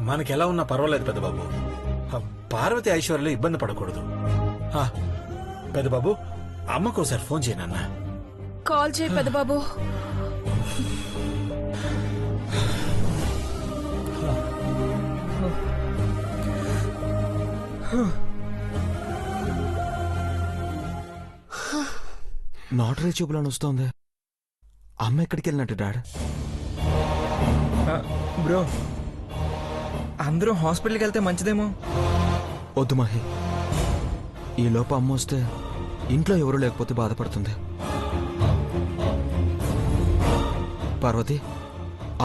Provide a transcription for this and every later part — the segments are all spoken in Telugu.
మనకెలా ఉన్నా పర్వాలేదు పెద్దబాబు. పార్వతి ఐశ్వర్యలు ఇబ్బంది పడకూడదు. పెద్దబాబు, అమ్మకు ఒకసారి ఫోన్ చేయనన్నా. కాల్ చేయి పెద్దబాబు. నాట్ రీచబుల్ అని వస్తోంది. అమ్మ ఎక్కడికి వెళ్ళినట్టు డాడ్? బ్రో, అందరూ హాస్పిటల్కి వెళ్తే మంచిదేమో. వద్దు మహి, ఈ లోపు అమ్మ వస్తే ఇంట్లో ఎవరు లేకపోతే బాధపడుతుంది. పార్వతి,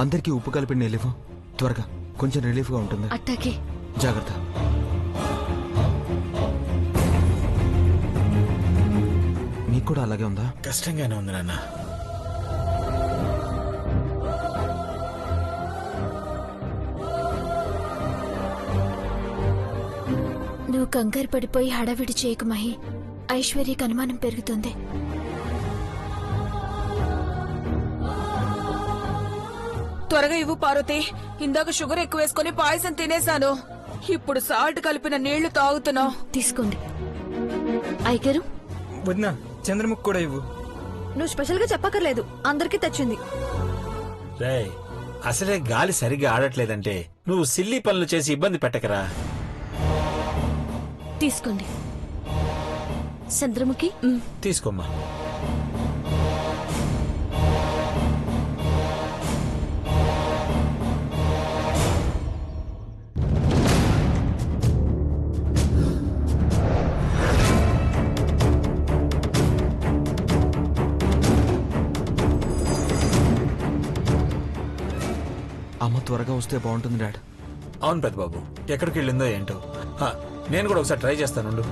అందరికీ ఉప్పు కలిపి నీళ్ళివ్వు త్వరగా, కొంచెం రిలీఫ్గా ఉంటుంది. అట్టాకి జాగ్రత్త. మీకు కూడా అలాగే ఉందా? కష్టంగానే ఉంది నాన్న. నువ్వు కంగారు పడిపోయి హడావిడి చేయకు మహి. ఐశ్వర్యకి అనుమానం పెరుగుతుంది. త్వరగా ఇవ్వు పార్వతి. ఇందాక షుగర్ ఎక్కువ వేసుకుని పాయసం తినేశాను. ఇప్పుడు సాల్ట్ కలిపిన నీళ్లు తాగుతున్నావు. తీసుకోండి. అయ్యగారు, వదినా, చంద్రముఖ్ కూడా ఇవ్వు. నువ్వు స్పెషల్ గా చెప్పక్కర్లేదు, అందరికీ తెచ్చింది. రేయ్, అసలే గాలి సరిగ్గా ఆడట్లేదంటే నువ్వు సిల్లీ పనులు చేసి ఇబ్బంది పెట్టకరా. తీసుకోండి. చంద్రముఖి, తీసుకోమ్మా. అమ్మ త్వరగా వస్తే బాగుంటుంది డాడ్. అవును పెద్దబాబు, ఎక్కడికి వెళ్ళిందో ఏంటో. నేను కూడా ఒకసారి ట్రై చేస్తానుండు.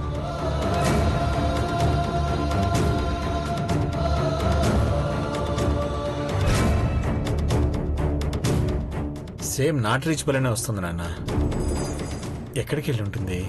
సేమ్ నాట్ రీచబుల్ అనే వస్తుంది నాన్న. ఎక్కడికి వెళ్ళి ఉంటుంది?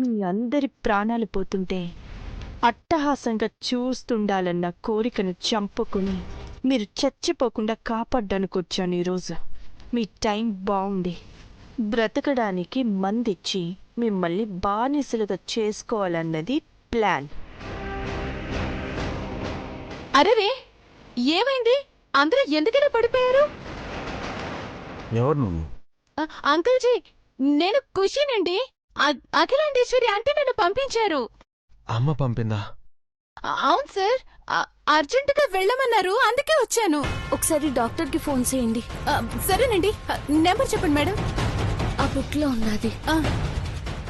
మీ అందరి ప్రాణాలు పోతుంటే అట్టహాసంగా చూస్తుండాలన్న కోరికను చంపుకుని మీరు చచ్చిపోకుండా కాపాడ్డానుకొచ్చాను ఈరోజు. మీ టైం బాగుంది. బ్రతకడానికి మందిచ్చి మిమ్మల్ని బానిసలుగా చేసుకోవాలన్నది ప్లాన్. అరే, ఏమైంది? అందరూ ఎందుకలా పడిపోయారు? ఎవరు నువ్వు? అంకుల్జీ, నేను ఖుషీనండి. అఖిలాండేశ్వరి అంటే నన్ను పంపించారు. అమ్మ పంపిందా? అవును సార్, అర్జెంటుగా వెళ్ళమన్నారు, అందుకే వచ్చాను. ఒకసారి డాక్టర్ కి ఫోన్ చేయండి. సరేనండి, నెంబర్ చెప్పండి మేడం. ఆ బుక్ లో ఉన్నది.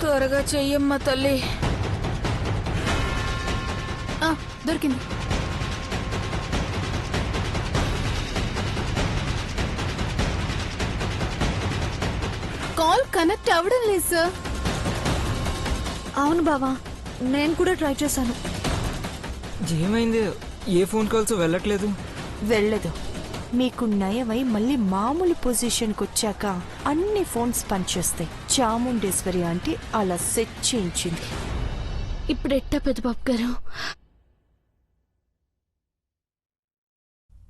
త్వరగా చెయ్యమ్మా తల్లి. దొరికింది. కాల్ కనెక్ట్ అవ్వడం లేదు సార్. అవును బావా, నేను కూడా ట్రై చేశాను. ఏమైంది? ఏ ఫోన్ కాల్స్ వెళ్ళట్లేదు? వెళ్ళదు. మీకు నయమై మళ్ళీ మామూలు పొజిషన్కి వచ్చాక అన్ని ఫోన్స్ పనిచేస్తాయి. చాముండేశ్వరి అంటే అలా సెట్ చేయించింది. ఇప్పుడు ఎట్టా పెద్దబాబు గారు?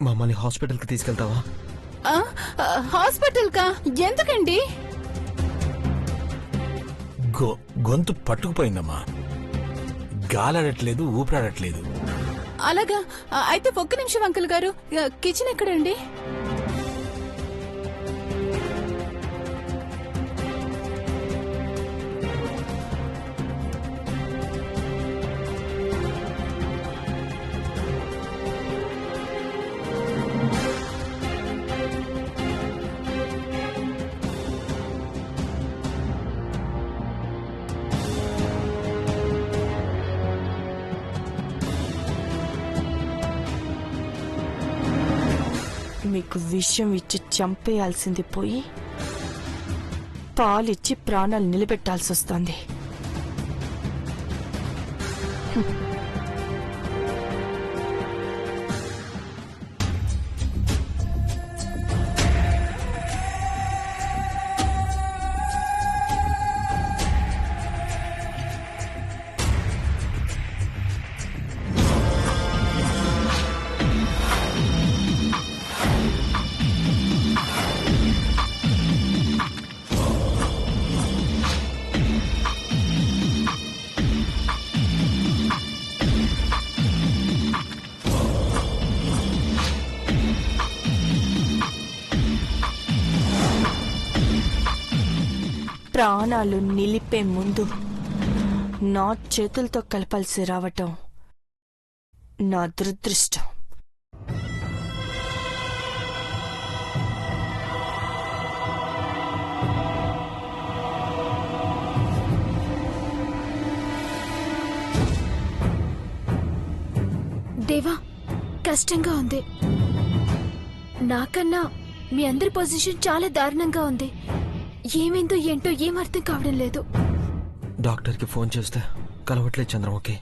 మమ్మల్ని హాస్పిటల్కి తీసుకెళ్తావా? హాస్పిటల్ కా? ఎందుకండి? గొంతు పట్టుకుపోయిందమ్మా. గాలాడట్లేదు, ఊపిరాడట్లేదు. అలాగా? అయితే ఒక్క నిమిషం అంకుల్ గారు, కిచెన్ ఎక్కడండి? మీకు విషం ఇచ్చి చంపేయాల్సింది పోయి పాలిచ్చి ప్రాణాలు నిలబెట్టాల్సి వస్తుంది. ప్రాణాలు నిలిపే ముందు నా చేతులతో కలపాల్సి రావటం నా దురదృష్టం. దేవా, కష్టంగా ఉంది. నాకన్నా మీ అందరి పొజిషన్ చాలా దారుణంగా ఉంది. ఏమైందో ఏంటో ఏం అర్థం కావడం లేదు. డాక్టర్కి ఫోన్ చేస్తే కలవట్లేదు చంద్రముఖి.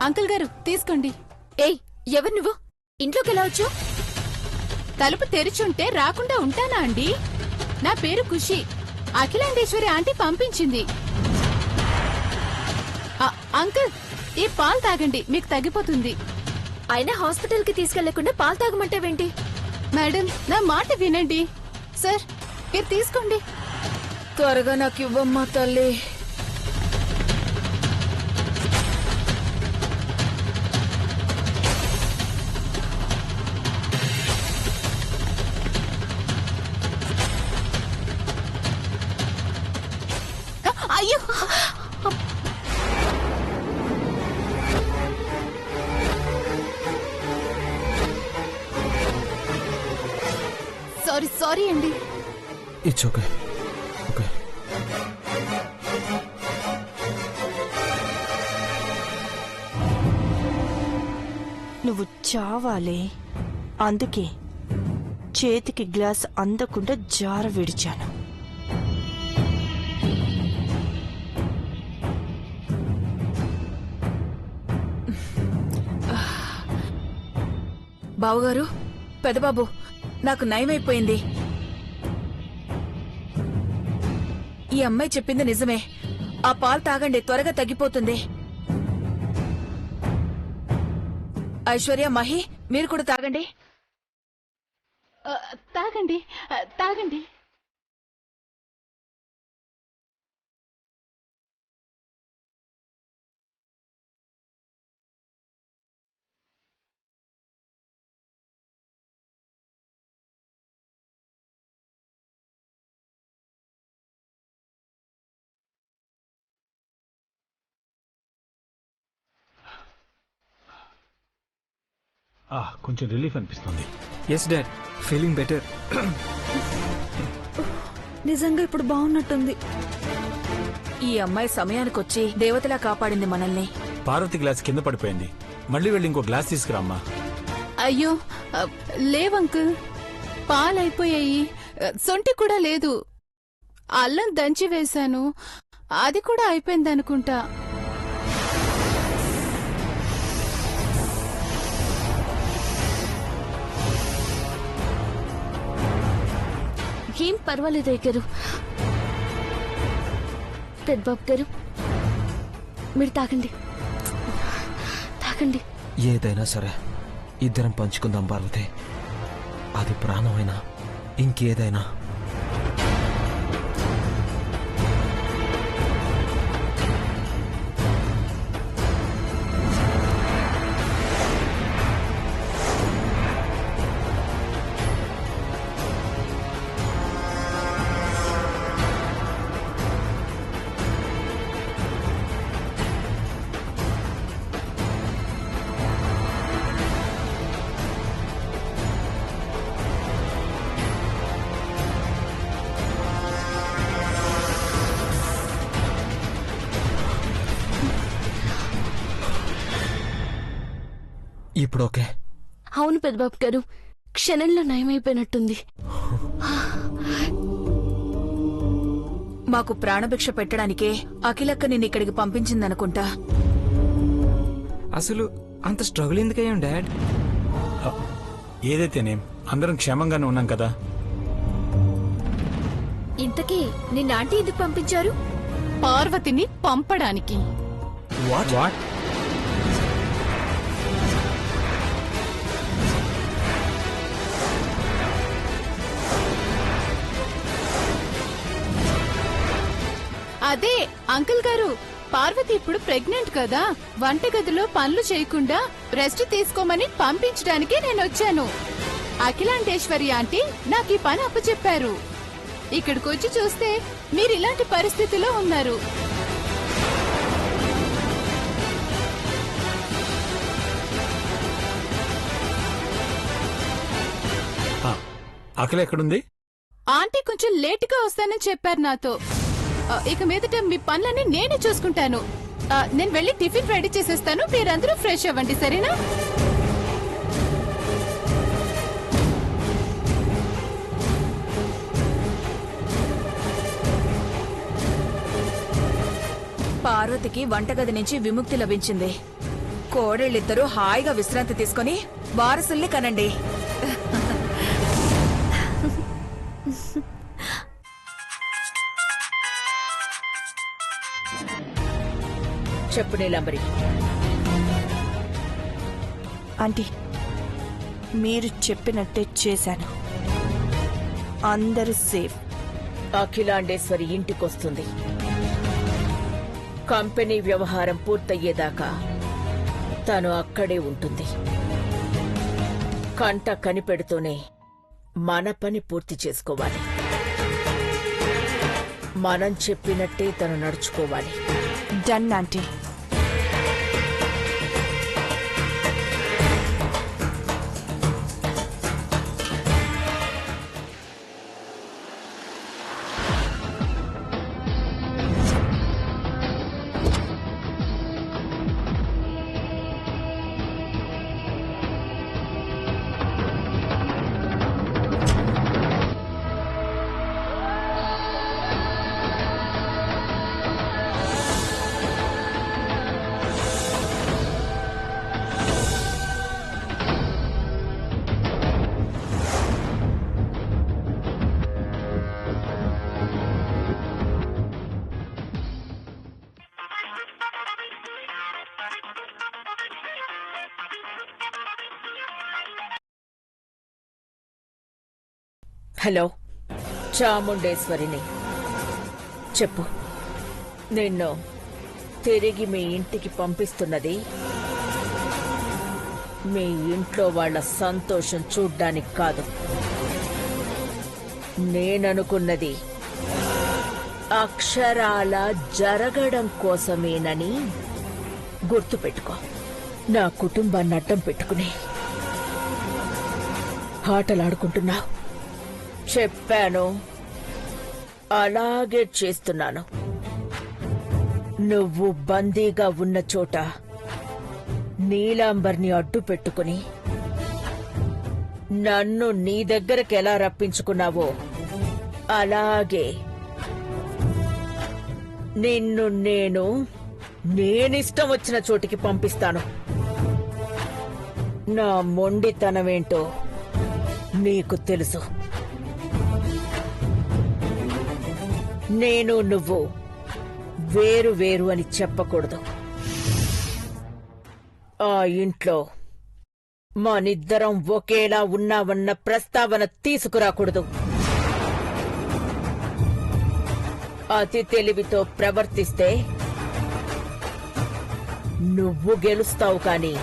అంకుల్ గారు తీసుకోండి. ఏయ్, ఎవరు నువ్వు? ఇంట్లోకి ఎలా వచ్చావు? తలుపు తెరిచుంటే రాకుండా ఉంటానా అండి? నా పేరు ఖుషి. అఖిలాండేశ్వరి ఆంటీ పంపించింది. అంకుల్, ఈ పాలు తాగండి, మీకు తగ్గిపోతుంది. అయినా హాస్పిటల్ కి తీసుకెళ్లకుండా పాలు తాగమంటావేంటి? మేడం, నా మాట వినండి. సార్, మీరు తీసుకోండి. త్వరగా నాకు ఇవ్వమ్మా తల్లి. అయ్యో, సారీ అండి. It's okay. ఓకే, నువ్వు చావాలే, అందుకే చేతికి గ్లాస్ అందకుండా జార విడిచాను. బావుగారు, పెదబాబు, నాకు నయమైపోయింది. ఈ అమ్మాయి చెప్పింది నిజమే. ఆ పాలు తాగండి, త్వరగా తగ్గిపోతుంది. ఐశ్వర్య, మహి, మీరు కూడా తాగండి. తాగండి, తాగండి. కొంచెం రిలీఫ్ అనిపిస్తుంది. Yes dad, feeling better. నిజంగా ఇప్పుడు బాగున్నట్టుంది. ఈ అమ్మాయి సమయానికొచ్చి దేవతలా కాపాడింది మనల్ని. పార్వతి గ్లాస్ కింద పడిపోయింది. మళ్ళీ వెళ్ళి ఇంకో గ్లాస్ తీసుకురామ్మా. అయ్యో, లేవంకుల్, పాలైపోయాయి. సొంటి కూడా లేదు. అల్లం దంచి వేశాను, అది కూడా అయిపోయిందనుకుంటా. ఏం పర్వాలేదు గారు. పెద్దబాబు గారు, మీరు తాగండి, తాగండి. ఏదైనా సరే ఇద్దరం పంచుకుందాం పార్వతి. అది ప్రాణమైనా ఇంకేదైనా. ఇప్పుడు ఓకే. అవును పెద్దబాబు గారు, క్షణంలో నయమైపోయినట్టుంది. మాకు ప్రాణభిక్ష పెట్టడానికే అఖిలక్క నిన్నిక్కడికి పంపించిందనుకుంటా. అసలు అంత స్ట్రగుల్ ఎందుకయ్యాం డాడ్? ఏదైతేనేం అందరం క్షేమంగానే ఉన్నాం కదా. ఇంతకీ నిన్న ఆంటీ ఎందుకు పంపించారు? పార్వతిని పంపడానికి. వాట్ వాట్ అదే అంకుల్ గారు, పార్వతి ఇప్పుడు ప్రెగ్నెంట్ కదా, వంటగదిలో పనులు చేయకుండా రెస్ట్ తీసుకోమని పంపించడానికి నేను వచ్చాను. అఖిలాండేశ్వరి ఆంటీ నాకు ఈ పని అప్పచెప్పారు. ఇక్కడికి వచ్చి చూస్తే మీరు ఇలాంటి పరిస్థితిలో ఉన్నారు. అఖిల ఎక్కడుంది? ఆంటీ కొంచెం లేటుగా వస్తానని చెప్పారు నాతో. ఇక మీదట మీ పనులన్నీ నేనే చూసుకుంటాను. నేను వెళ్ళి టిఫిన్ రెడీ చేసేస్తాను, మీరందరూ ఫ్రెష్ అవ్వండి, సరేనా? పార్వతికి వంటగది నుంచి విముక్తి లభించింది. కోడళ్ళిద్దరూ హాయిగా విశ్రాంతి తీసుకుని వారసుల్ని కనండి. చెప్పు నీలంబరి. ఆంటీ, మీరు చెప్పినట్టే చేశాను. అందరూ సేఫ్. అఖిలాండేశ్వరి ఇంటికొస్తుంది. కంపెనీ వ్యవహారం పూర్తయ్యేదాకా తను అక్కడే ఉంటుంది. కంట కనిపెడుతూనే మన పని పూర్తి చేసుకోవాలి. మనం చెప్పినట్టే తను నడుచుకోవాలి. Done aunty. హలో, చాముండేశ్వరిని. చెప్పు, నిన్ను తిరిగి మీ ఇంటికి పంపిస్తున్నది మీ ఇంట్లో వాళ్ళ సంతోషం చూడ్డానికి కాదు. నేననుకున్నది అక్షరాల జరగడం కోసమేనని గుర్తుపెట్టుకో. నా కుటుంబాన్ని అడ్డం పెట్టుకుని ఆటలాడుకుంటున్నావు. చెప్పాను, అలాగే చేస్తున్నాను. నువ్వు బందీగా ఉన్న చోట నీలాంబర్ని అడ్డు పెట్టుకుని నన్ను నీ దగ్గరకు ఎలా రప్పించుకున్నావో అలాగే నిన్ను నేనిష్టం వచ్చిన చోటికి పంపిస్తాను. నా మొండితనమేంటో నీకు తెలుసు. నేను నువ్వు వేరు వేరు అని చెప్పకూడదు. ఆ ఇంట్లో మనిద్దరం ఒకేలా ఉన్నావన్న ప్రస్తావన తీసుకురాకూడదు. అతి తెలివితో ప్రవర్తిస్తే నువ్వు గెలుస్తావు, కాని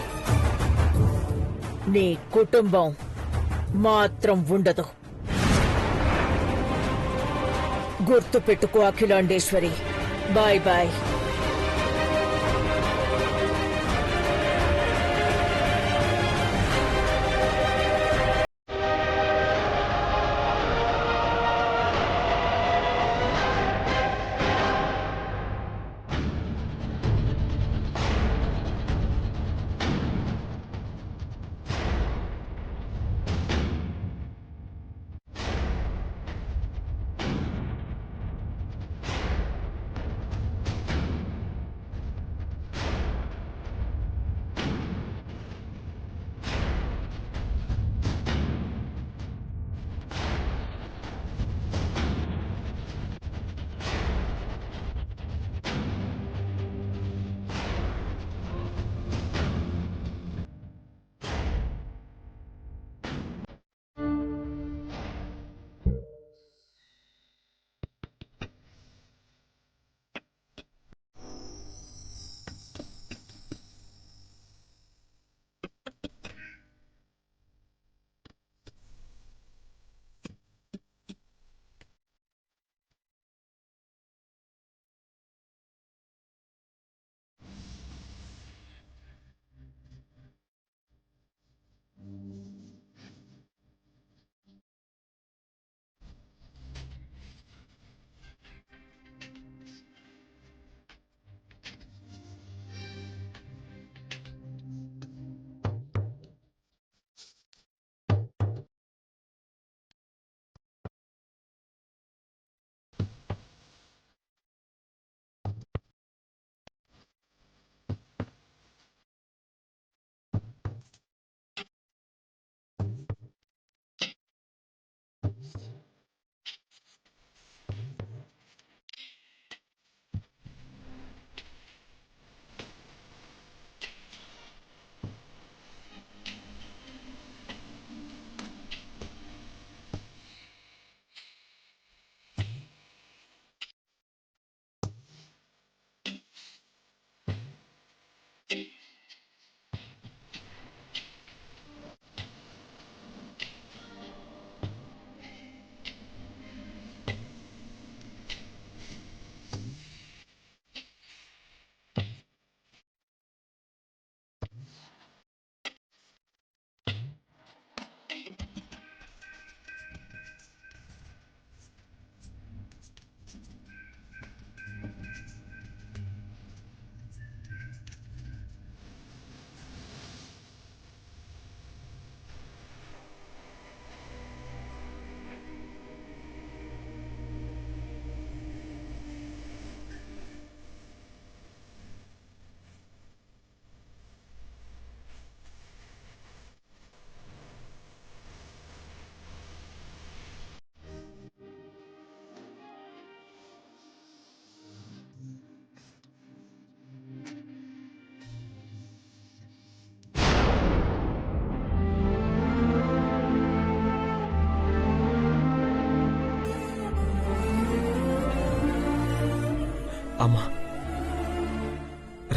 నీ కుటుంబం మాత్రం ఉండదు. గుర్తు పెట్టుకో అఖిలాండేశ్వరి. Bye bye.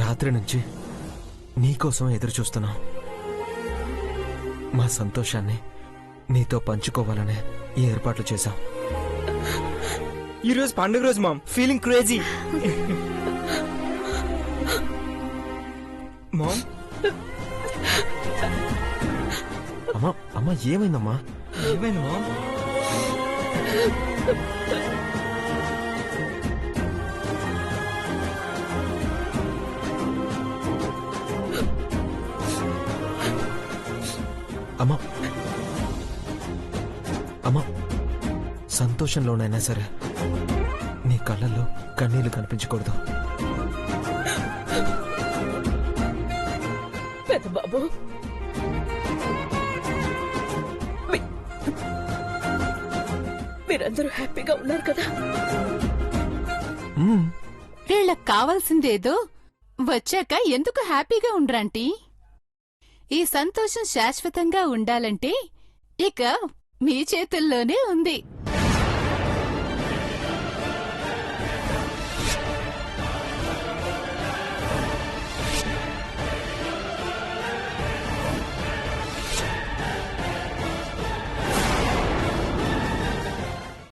రాత్రి నుంచి నీకోసం ఎదురు చూస్తున్నాం. మా సంతోషాన్ని నీతో పంచుకోవాలనే ఈ ఏర్పాట్లు చేశాం. ఈ రోజు పండుగ రోజు మామ్, ఫీలింగ్ క్రేజీ. మామ్, అమ్మా అమ్మా ఏమైందమ్మా? ఏమైంది మామ్? అమ్మా అమ్మా సంతోషంలోనైనా సరే నీ కళ్ళల్లో కన్నీళ్లు కనిపించకూడదు. పెద్ద బాబు, మీరందరూ హ్యాపీగా ఉన్నారు కదా? వీళ్ళకి కావాల్సిందేదో వచ్చాక ఎందుకు హ్యాపీగా ఉండరంటీ? ఈ సంతోషం శాశ్వతంగా ఉండాలంటే ఇక మీ చేతుల్లోనే ఉంది.